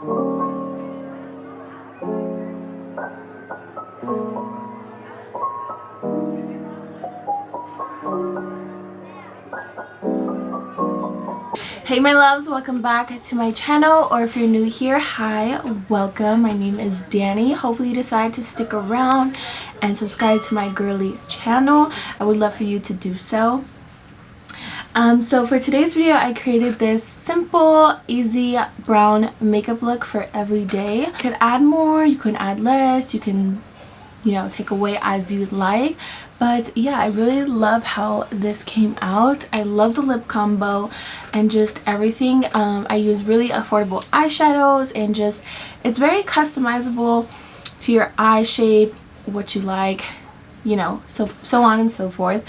Hey my loves, welcome back to my channel, or if you're new here, hi, welcome. My name is Danny. Hopefully you decide to stick around and subscribe to my girly channel. I would love for you to do so. So for today's video, I created this simple, easy brown makeup look for every day. You could add more, you can add less, you can, take away as you like. But yeah, I really love how this came out. I love the lip combo and just everything. I use really affordable eyeshadows and just, it's very customizable to your eye shape, what you like, so on and so forth.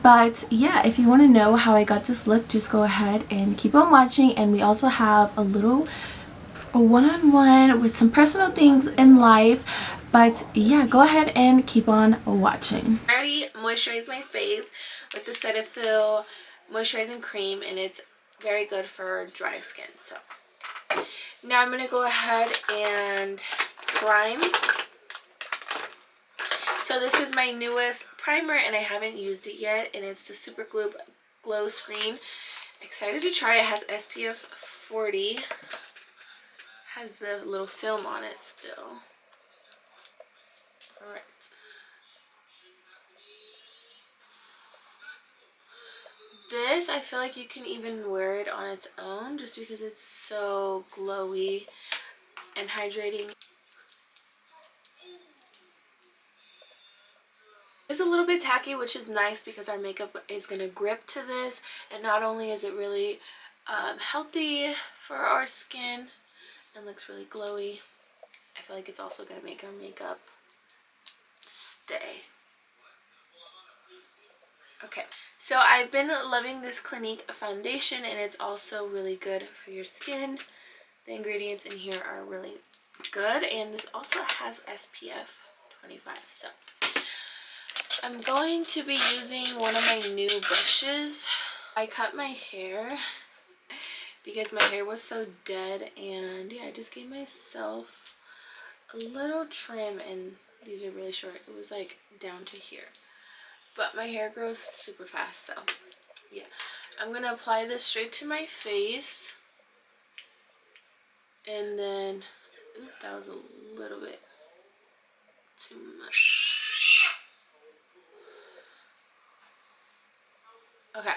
But yeah, if you want to know how I got this look, just go ahead and keep on watching. And we also have a one-on-one with some personal things in life. But yeah, go ahead and keep on watching. I already moisturized my face with the Cetaphil moisturizing cream, and it's very good for dry skin. So now I'm gonna go ahead and prime. So this is my newest primer and I haven't used it yet, and it's the Super Glow Screen. Excited to try it. It has SPF 40. Has the little film on it still. Alright. This, I feel like you can even wear it on its own just because it's so glowy and hydrating. It's a little bit tacky, which is nice because our makeup is going to grip to this, and not only is it really healthy for our skin and looks really glowy, I feel like it's also going to make our makeup stay. Okay, so I've been loving this Clinique foundation, and it's also really good for your skin. The ingredients in here are really good, and this also has SPF 25. So I'm going to be using one of my new brushes. I cut my hair because my hair was so dead, and yeah, I just gave myself a little trim, and these are really short. It was like down to here, but my hair grows super fast. So yeah, I'm gonna apply this straight to my face, and then oop, that was a little bit too much. Okay,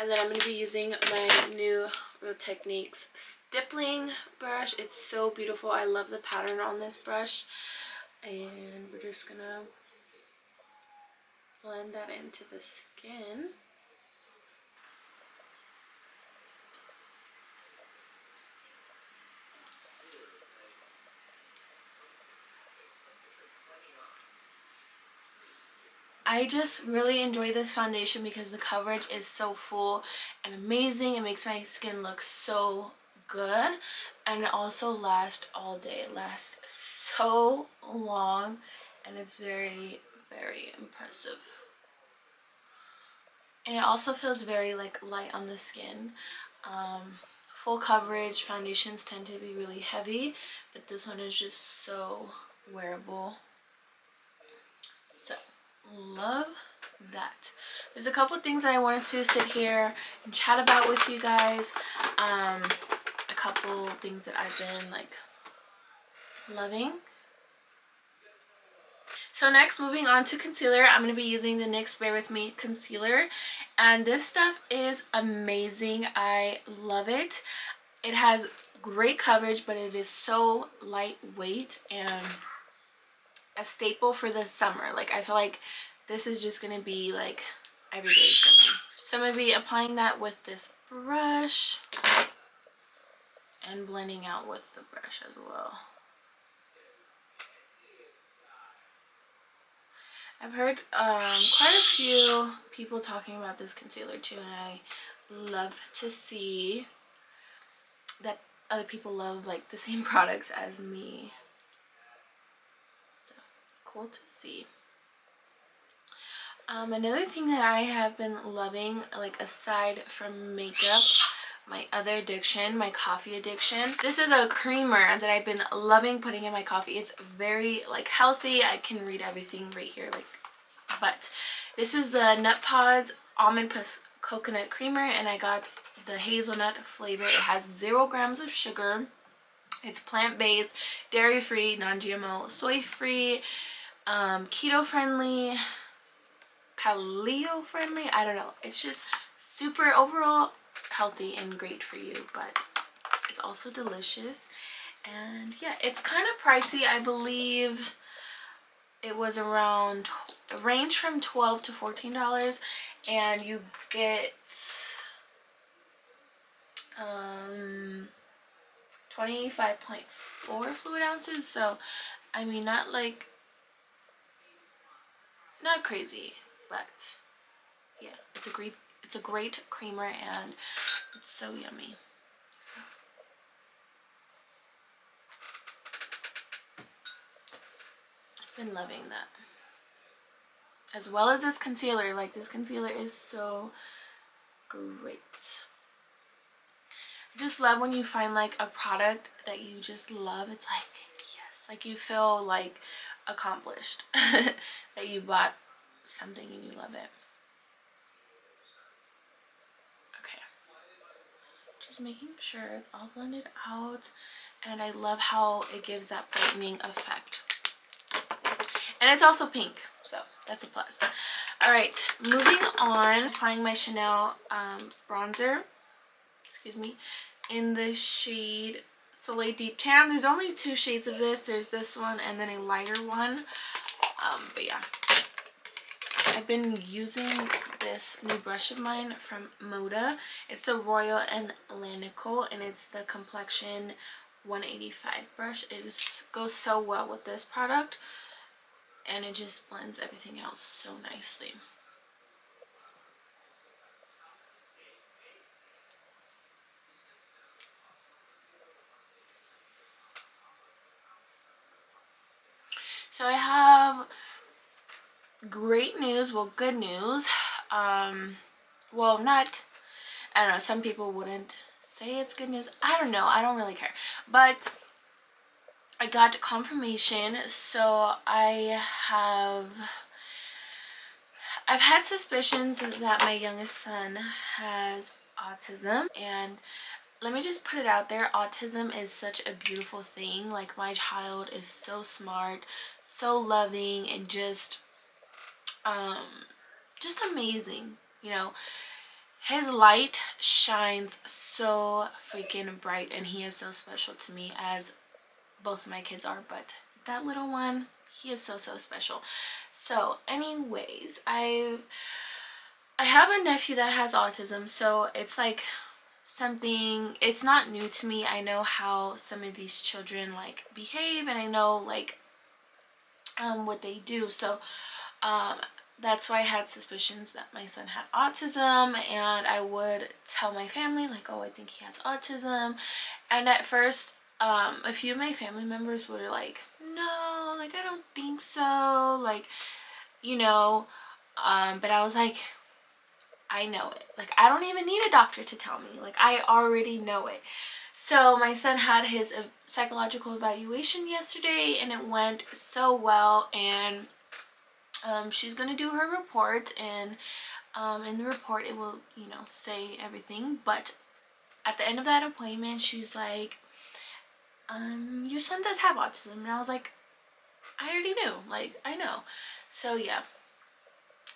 and then I'm going to be using my new Real Techniques stippling brush. It's so beautiful. I love the pattern on this brush, and we're just going to blend that into the skin. I just really enjoy this foundation because the coverage is so full and amazing. It makes my skin look so good, and it also lasts all day. It lasts so long, and it's very, very impressive. And it also feels very like light on the skin. Full coverage foundations tend to be really heavy, but this one is just so wearable. So love that. There's a couple things that I wanted to sit here and chat about with you guys. A couple things that I've been like loving. So next, moving on to concealer, I'm going to be using the NYX Bear With Me concealer, and this stuff is amazing. I love it. It has great coverage, but it is so lightweight and a staple for the summer. Like, I feel like this is just going to be like every day for me. So I'm going to be applying that with this brush and blending out with the brush as well. I've heard quite a few people talking about this concealer too, and I love to see that other people love like the same products as me. So cool to see. Another thing that I have been loving, like aside from makeup, my other addiction, my coffee addiction. This is a creamer that I've been loving putting in my coffee. It's very like healthy. I can read everything right here, like, but this is the Nut Pods Almond Plus Coconut Creamer, and I got the hazelnut flavor. It has 0 grams of sugar. It's plant-based, dairy-free, non-GMO, soy-free, keto-friendly, paleo-friendly. I don't know. It's just super overall healthy and great for you, but it's also delicious. And yeah, it's kind of pricey. I believe it was around, it ranged from $12 to $14, and you get 25.4 fluid ounces. So I mean, not crazy, but yeah, it's a great creamer, and it's so yummy. So I've been loving that, as well as this concealer. Like, this concealer is so great. I just love when you find like a product that you just love. It's like, yes, like you feel like accomplished that you bought something and you love it. Okay, just making sure it's all blended out, and I love how it gives that brightening effect. And it's also pink, so that's a plus. All right, moving on, applying my Chanel bronzer, excuse me, in the shade Soleil Deep Tan. There's only 2 shades of this. There's this one and then a lighter one. But yeah, I've been using this new brush of mine from Moda. It's the Royal and Lanico, and it's the Complexion 185 brush. It goes so well with this product, and it just blends everything else so nicely. So I have great news, well, good news. Well, not, I don't know, some people wouldn't say it's good news. I don't know, I don't really care. But I got confirmation. So I've had suspicions that my youngest son has autism, and let me just put it out there, autism is such a beautiful thing. Like, my child is so smart, so loving, and just amazing, you know. His light shines so freaking bright, and he is so special to me, as both of my kids are, but that little one, he is so special. So anyways, I have a nephew that has autism, so it's like something, it's not new to me. I know how some of these children like behave, and I know like what they do. So that's why I had suspicions that my son had autism, and I would tell my family like, oh, I think he has autism. And at first a few of my family members were like, no, like, I don't think so, like, you know, but I was like, I know it. Like, I don't even need a doctor to tell me. Like, I already know it. So my son had his psychological evaluation yesterday, and it went so well. And she's gonna do her report, and in the report it will, you know, say everything. But at the end of that appointment, she's like, your son does have autism. And I was like, I already knew. Like, I know. So yeah,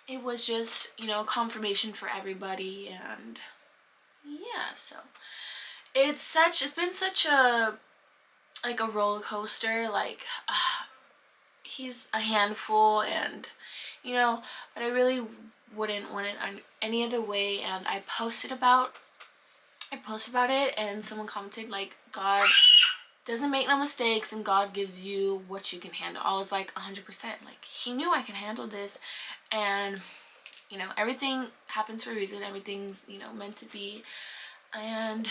it was just, you know, confirmation for everybody. And yeah, so it's been such a, like, a roller coaster. Like, he's a handful, and you know, but I really wouldn't want it any other way. And I posted about it, and someone commented like, God doesn't make no mistakes, and God gives you what you can handle. I was like, 100%, like, he knew I can handle this. And you know, everything happens for a reason. Everything's, you know, meant to be. And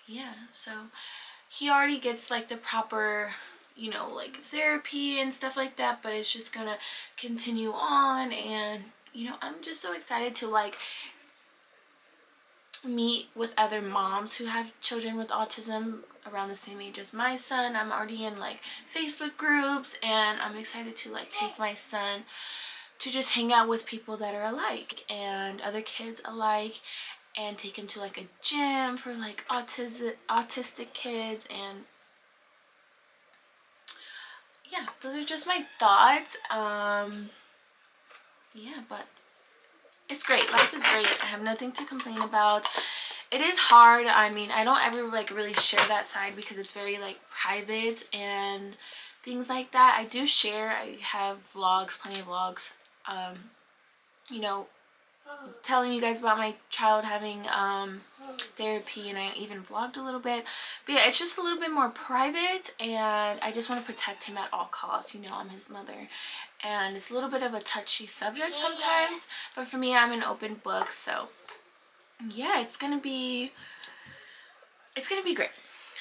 yeah, so he already gets like the proper, you know, like therapy and stuff like that, but it's just gonna continue on. And you know, I'm just so excited to like meet with other moms who have children with autism around the same age as my son. I'm already in like Facebook groups, and I'm excited to like take my son to just hang out with people that are alike and other kids alike, and take him to like a gym for like autistic kids. And yeah, those are just my thoughts. Yeah, but it's great. Life is great. I have nothing to complain about. It is hard. I mean, I don't ever like really share that side because it's very like private and things like that. I do share. I have vlogs, plenty of vlogs, you know, telling you guys about my child having therapy, and I even vlogged a little bit. But yeah, it's just a little bit more private, and I just want to protect him at all costs. You know, I'm his mother, and it's a little bit of a touchy subject sometimes, but for me, I'm an open book. So yeah, it's gonna be great.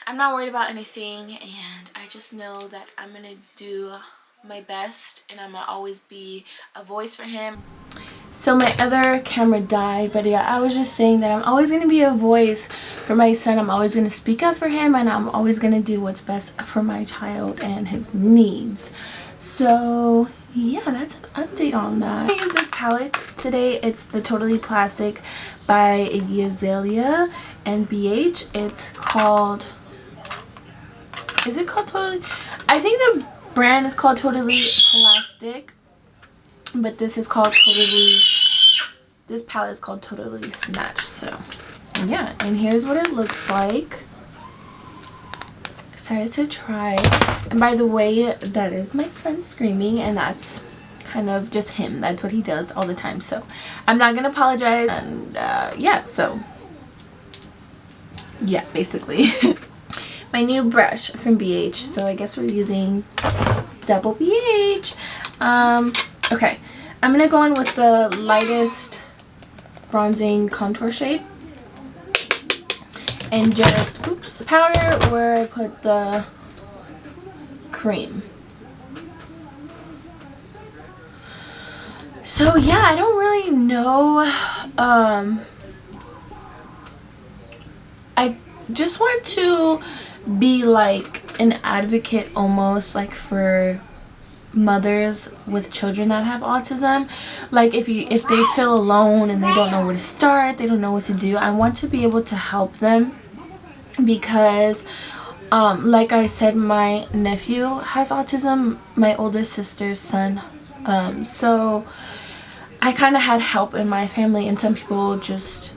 I'm not worried about anything, and I just know that I'm gonna do my best, and I'm gonna always be a voice for him. So my other camera died, but yeah, I was just saying that I'm always going to be a voice for my son. I'm always going to speak up for him, and I'm always going to do what's best for my child and his needs. So yeah, that's an update on that. I use this palette today. It's the Totally Plastic by Iggy Azalea and BH. It's called, is it called Totally? I think the brand is called Totally Plastic. But this is called Totally, this palette is called Totally Snatch. So yeah, and here's what it looks like. Excited to try. And by the way, that is my son screaming, and that's kind of just him. That's what he does all the time. So I'm not gonna apologize. And yeah, so yeah, basically. My new brush from BH. So I guess we're using double BH. Okay, I'm going to go in with the lightest bronzing contour shade and just, oops, powder where I put the cream. So yeah, I don't really know. I just want to be like an advocate almost, like for mothers with children that have autism. Like if they feel alone and they don't know where to start, they don't know what to do, I want to be able to help them, because like I said, my nephew has autism, my oldest sister's son, so I kind of had help in my family, and some people just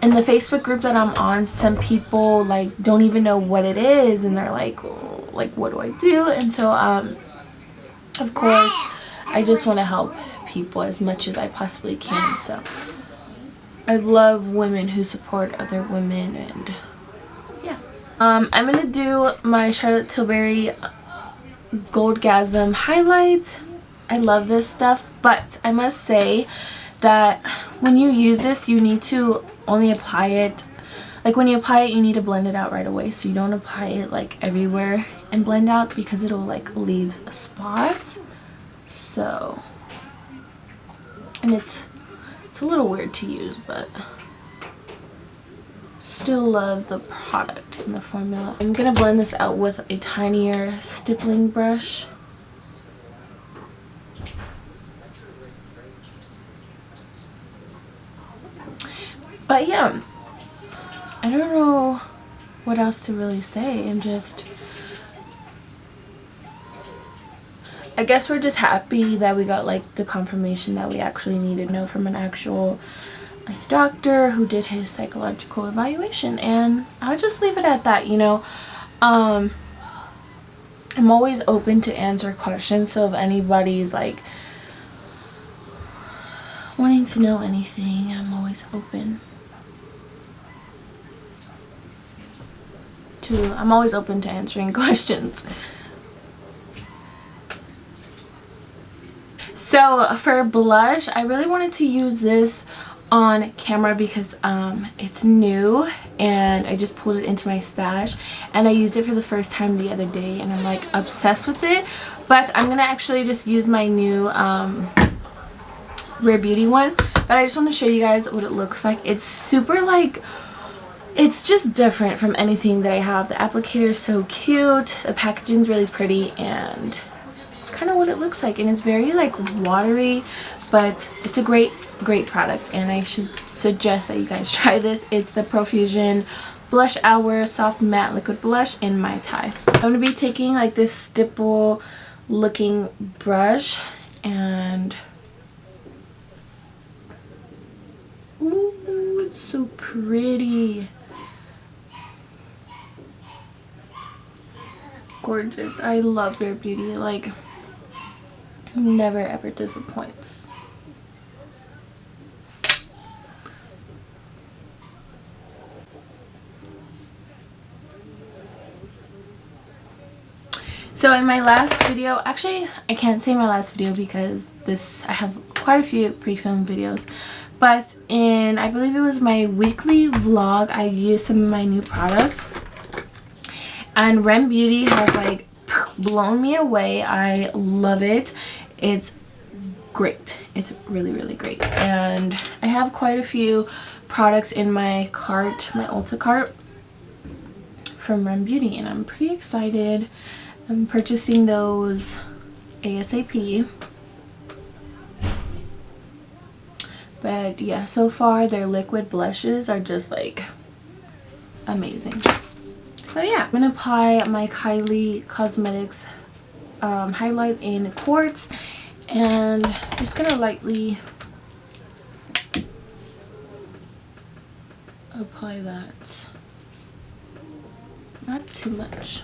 in the Facebook group that I'm on, some people like don't even know what it is, and they're like, oh, like what do I do? And so of course, I just want to help people as much as I possibly can. So I love women who support other women, and yeah. I'm going to do my Charlotte Tilbury Goldgasm highlights. I love this stuff, but I must say that when you use this, you need to only apply it. Like when you apply it, you need to blend it out right away. So you don't apply it like everywhere and blend out, because it'll like leave spots. So, and it's a little weird to use, but still love the product and the formula. I'm gonna blend this out with a tinier stippling brush. But yeah, I don't know what else to really say. I guess we're just happy that we got like the confirmation that we actually needed to know from an actual like doctor who did his psychological evaluation, and I'll just leave it at that, you know. I'm always open to answer questions, so if anybody's like wanting to know anything, I'm always open to answering questions. So for blush, I really wanted to use this on camera because it's new, and I just pulled it into my stash, and I used it for the first time the other day, and I'm like obsessed with it. But I'm gonna actually just use my new Rare Beauty one, but I just want to show you guys what it looks like. It's super like, it's just different from anything that I have. The applicator is so cute, the packaging is really pretty, and kind of what it looks like. And it's very like watery, but it's a great product, and I should suggest that you guys try this. It's the Profusion Blush Hour Soft Matte Liquid Blush in My Tai. I'm going to be taking like this stipple looking brush, and ooh, it's so pretty. Gorgeous. I love Rare Beauty. Like, never ever disappoints. So in my last video, actually I can't say my last video because I have quite a few pre-filmed videos, but in, I believe it was my weekly vlog, I used some of my new products, and Rare Beauty has like blown me away. I love it. It's great. It's really great, and I have quite a few products in my cart, my Ulta cart from Rare Beauty, and I'm pretty excited. I'm purchasing those ASAP. But yeah, so far their liquid blushes are just like amazing. So yeah, I'm gonna apply my Kylie Cosmetics highlight in Quartz, and I'm just gonna lightly apply that. Not too much.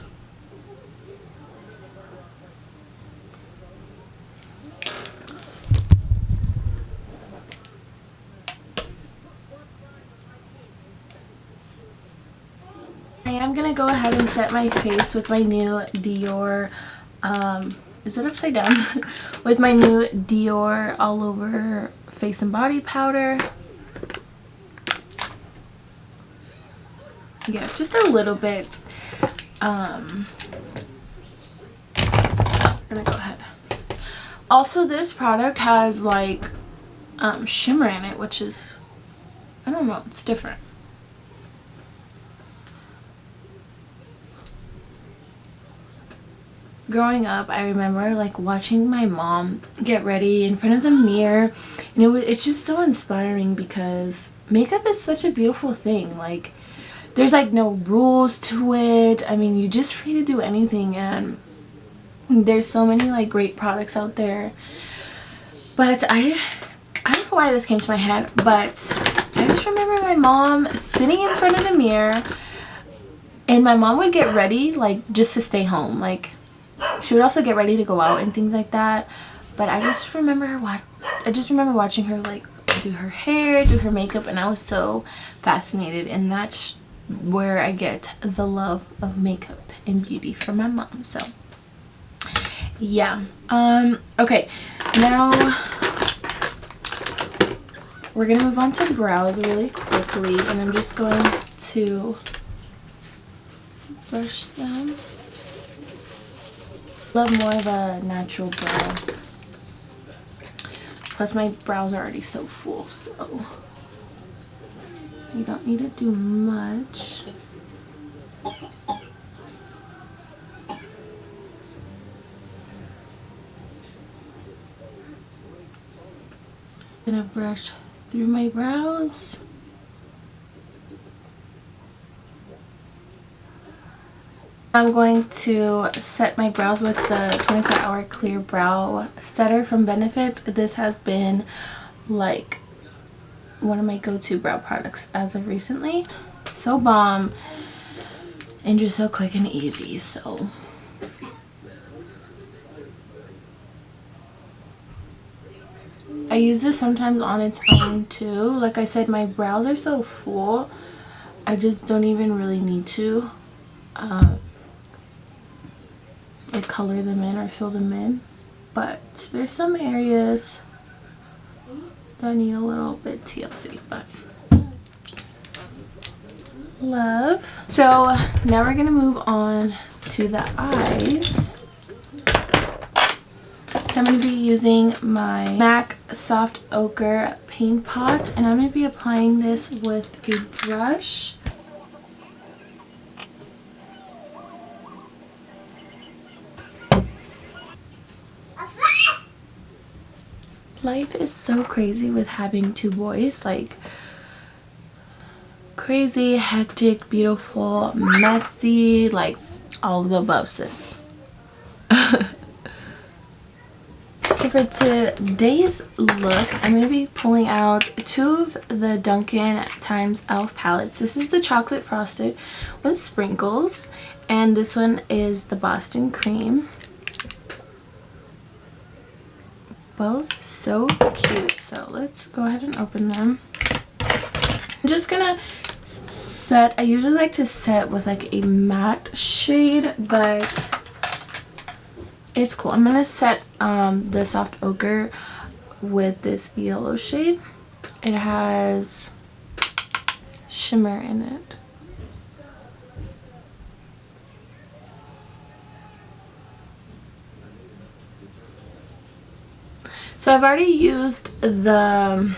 I'm gonna go ahead and set my face with my new Dior, is it upside down? With my new Dior All Over Face and Body Powder. Yeah, just a little bit. I'm gonna go ahead. Also, this product has like shimmer in it, which is, I don't know, it's different. Growing up, I remember like watching my mom get ready in front of the mirror, and it's just so inspiring because makeup is such a beautiful thing. Like, there's like no rules to it. I mean, you're just free to do anything, and there's so many like great products out there. But I don't know why this came to my head, but I just remember my mom sitting in front of the mirror, and my mom would get ready like just to stay home. Like, she would also get ready to go out and things like that, but I just remember watching her like do her hair, do her makeup, and I was so fascinated, and that's where I get the love of makeup and beauty from my mom. So yeah, okay, now we're gonna move on to brows really quickly, and I'm just going to brush them. Love more of a natural brow. Plus my brows are already so full, so you don't need to do much. I'm gonna brush through my brows. I'm going to set my brows with the 24-hour clear brow setter from Benefit. This has been like one of my go-to brow products as of recently. So bomb and just so quick and easy. So I use this sometimes on its own too. Like I said, my brows are so full, I just don't even really need to like color them in or fill them in, but there's some areas that need a little bit TLC, but love. So now we're gonna move on to the eyes. So I'm going to be using my MAC Soft Ochre Paint Pot, and I'm going to be applying this with a brush. Life is so crazy with having two boys, like crazy, hectic, beautiful, messy, like all of the above, sis. So for today's look, I'm going to be pulling out two of the Dunkin' x Elf palettes. This is the chocolate frosted with sprinkles, and this one is the Boston cream. Both so cute. So let's go ahead and open them. I'm just gonna set, I usually like to set with like a matte shade, but it's cool. I'm gonna set the soft ochre with this yellow shade. It has shimmer in it. So I've already used the,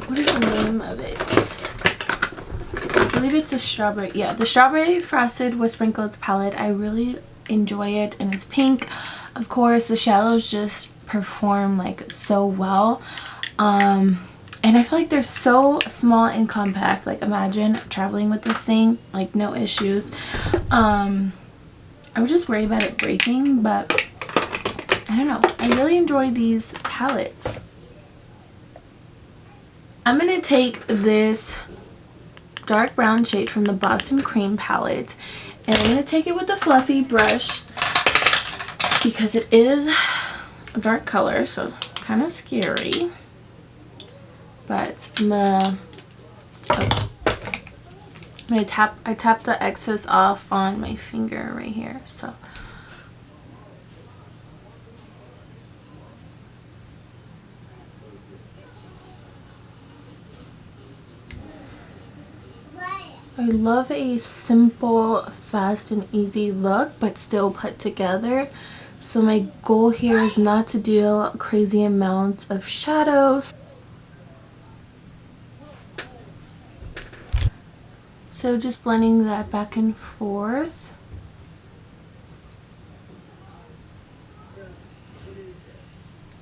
what is the name of it? I believe it's a strawberry. Yeah, the strawberry frosted with sprinkles palette. I really enjoy it, and it's pink. Of course, the shadows just perform like so well. And I feel like they're so small and compact. Like imagine traveling with this thing, like no issues. I would just worry about it breaking, but I don't know. I really enjoy these palettes. I'm going to take this dark brown shade from the Boston Cream palette, and I'm going to take it with a fluffy brush because it is a dark color, so kind of scary. But I'm going to I tap the excess off on my finger right here. So I love a simple, fast, and easy look, but still put together. So my goal here is not to do crazy amounts of shadows. So just blending that back and forth.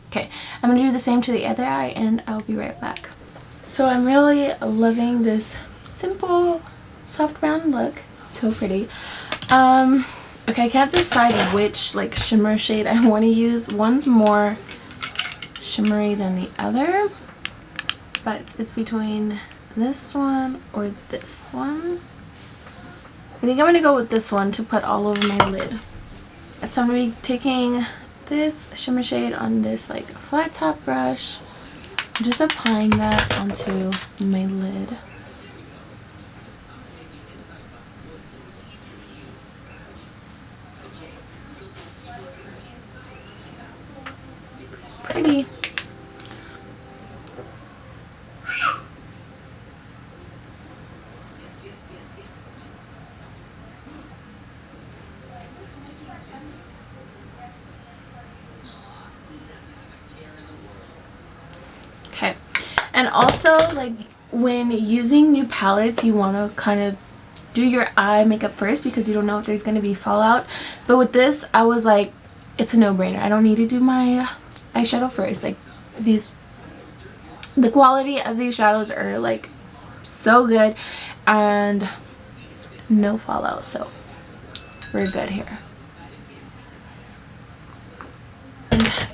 Okay, I'm going to do the same to the other eye, and I'll be right back. So I'm really loving this simple soft brown look. So pretty. Okay, I can't decide which like shimmer shade I want to use. One's more shimmery than the other, but it's between this one or this one. I think I'm going to go with this one to put all over my lid. So I'm going to be taking this shimmer shade on this like flat top brush, just applying that onto my lid. Pretty. Okay, and also like when using new palettes, you want to kind of do your eye makeup first because you don't know if there's going to be fallout. But with this, I was like, it's a no-brainer. I don't need to do my eyeshadow first. Like the quality of these shadows are like so good and no fallout, so we're good here.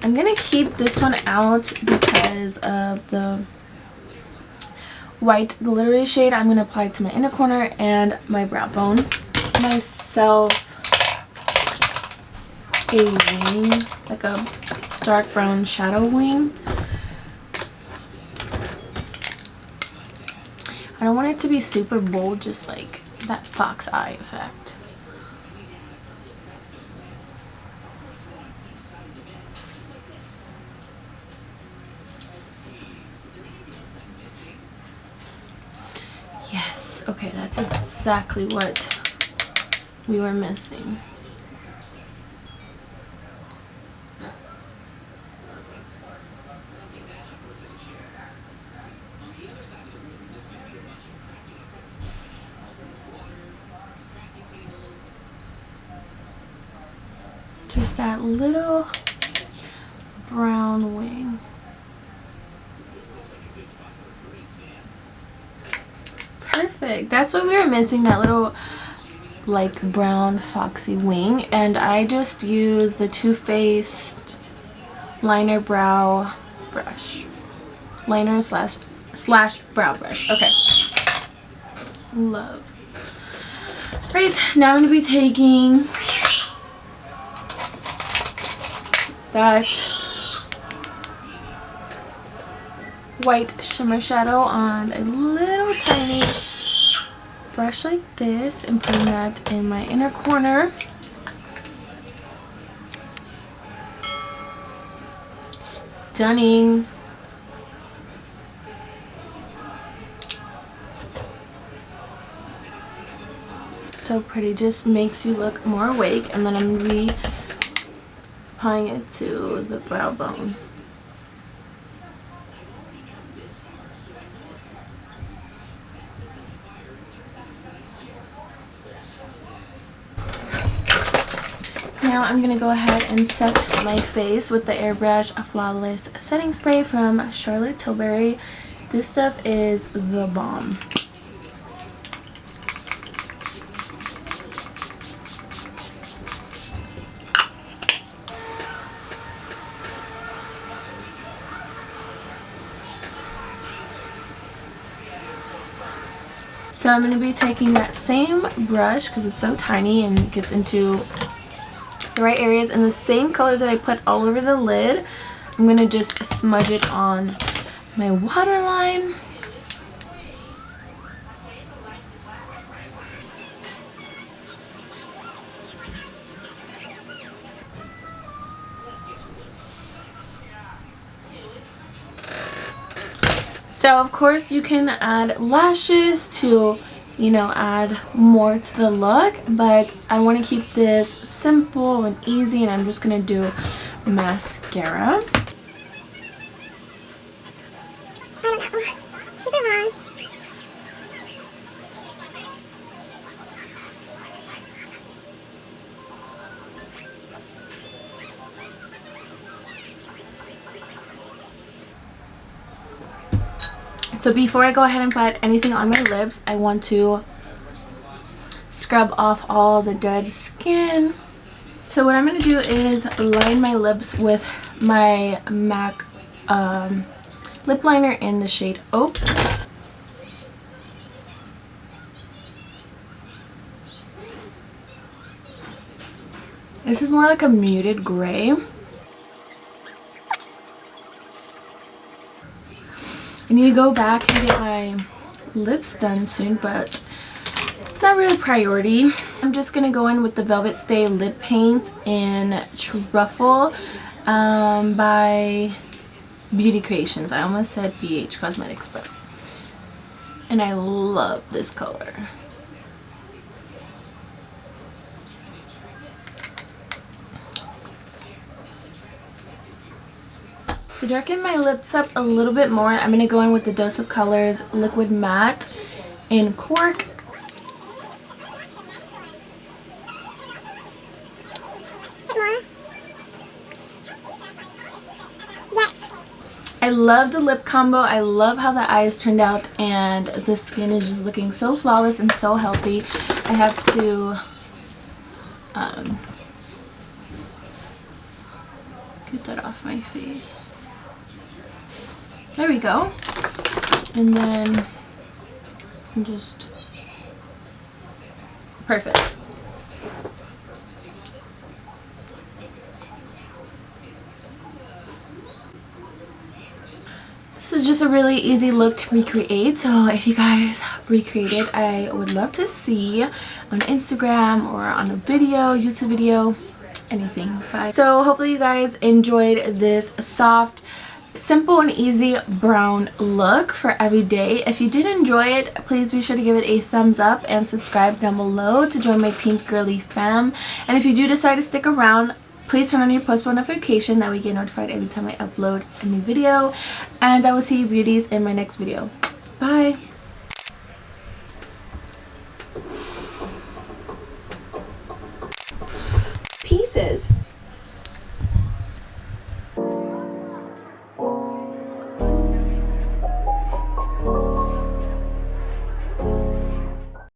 I'm gonna keep this one out because of the white glittery shade. I'm gonna apply it to my inner corner and my brow bone. Myself a wing, like a dark brown shadow wing. I don't want it to be super bold, just like that fox eye effect. Yes, okay, that's exactly what we were missing. just that little brown wing. Perfect. That's what we were missing, that little like brown foxy wing. And I just used the Too Faced liner brow brush. Liner slash brow brush. Okay. Love. Right, now I'm going to be taking that white shimmer shadow on a little tiny brush like this and putting that in my inner corner. Stunning. So pretty, just makes you look more awake. And then I'm going to be applying it to the brow bone. Now I'm going to go ahead and set my face with the Airbrush Flawless Setting Spray from Charlotte Tilbury. This stuff is the bomb. So I'm going to be taking that same brush because it's so tiny and gets into the right areas, and the same color that I put all over the lid, I'm going to just smudge it on my waterline. So of course you can add lashes to, you know, add more to the look, but I want to keep this simple and easy, and I'm just going to do mascara. So before I go ahead and put anything on my lips, I want to scrub off all the dead skin. So what I'm going to do is line my lips with my MAC lip liner in the shade Oak. This is more like a muted gray. I need to go back and get my lips done soon, but not really priority. I'm just going to go in with the Velvet Stay lip paint in Truffle by Beauty Creations. I almost said BH Cosmetics, but and I love this color. To darken my lips up a little bit more, I'm going to go in with the Dose of Colors Liquid Matte in Cork. I love the lip combo. I love how the eyes turned out, and the skin is just looking so flawless and so healthy. I have to get that off my face. There we go. And then just perfect. This is just a really easy look to recreate, so if you guys recreate it, I would love to see on Instagram or on a video, YouTube video, anything. So hopefully you guys enjoyed this soft, simple and easy brown look for every day. If you did enjoy it, please be sure to give it a thumbs up and subscribe down below to join my pink girly fam. And if you do decide to stick around, please turn on your post notification, that way you get notified every time I upload a new video. And I will see you beauties in my next video. Bye! Pieces.